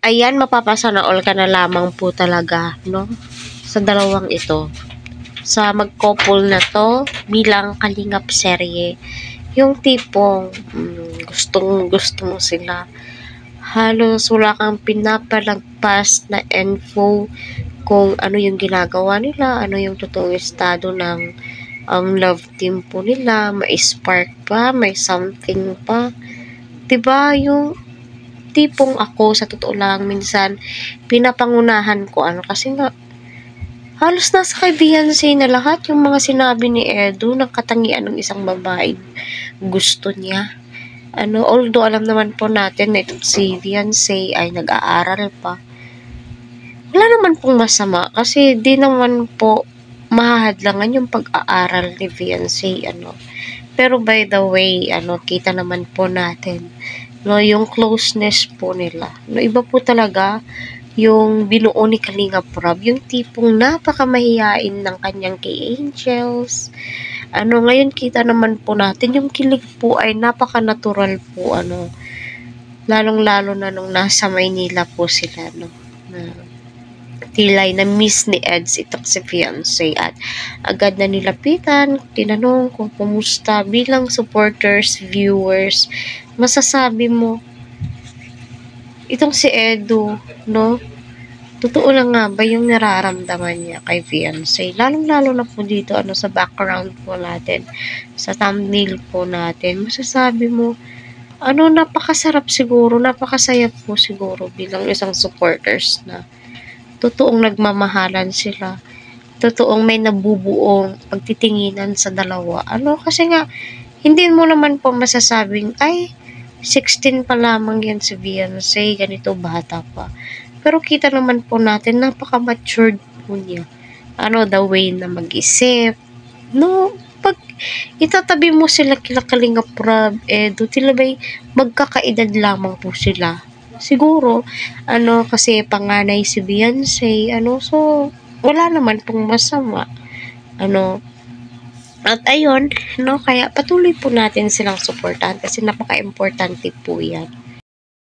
Ayan, mapapasana all ka na lamang po talaga, no? Sa dalawang ito. Sa mag-couple na to, bilang kalingap serye. Yung tipong gustong gusto mo sila. Halos wala kang pinapalagpas na info kung ano yung ginagawa nila, ano yung totoong estado ng ang love team po nila, may spark pa, may something pa. Diba yung tipong ako sa totoo lang minsan pinapangunahan ko kasi nga halos nasa kay Beyonce na lahat yung mga sinabi ni Edu ng katangian ng isang babae gusto niya. Although alam naman po natin na si Beyonce ay nag-aaral pa. Wala naman pong masama kasi di naman po mahahadlangan yung pag-aaral ni Beyonce, Pero by the way, kita naman po natin, yung closeness po nila. Iba po talaga yung binuo ni Kalinga Prab, yung tipong napakamahiyain ng kanyang kay Angels. Ngayon kita naman po natin, yung kilig po ay napaka-natural po, lalong-lalo na nung nasa Maynila po sila, tilay na miss ni Eds itong si Beyonce at agad na nilapitan, tinanong kung kumusta bilang supporters, viewers, masasabi mo itong si Edu, totoo lang nga ba yung nararamdaman niya kay Beyonce? Lalong-lalo na po dito, sa background po natin, sa thumbnail po natin, masasabi mo, napakasarap siguro, napakasaya po siguro bilang isang supporters na totoong nagmamahalan sila. Totoong may nabubuong pagtitinginan sa dalawa. Kasi nga, hindi mo naman po masasabing, 16 pa lamang yan si Beyonce, ganito bata pa. Pero kita naman po natin, napaka-matured po niya. The way na mag-isip. Pag itatabi mo sila kila Kalinga Prab, Edu, tila ba'y magkakaedad lamang po sila. Siguro, kasi panganay si Beyonce, so, wala naman pong masama. At ayun, kaya patuloy po natin silang suportahan kasi napaka-importante po yan.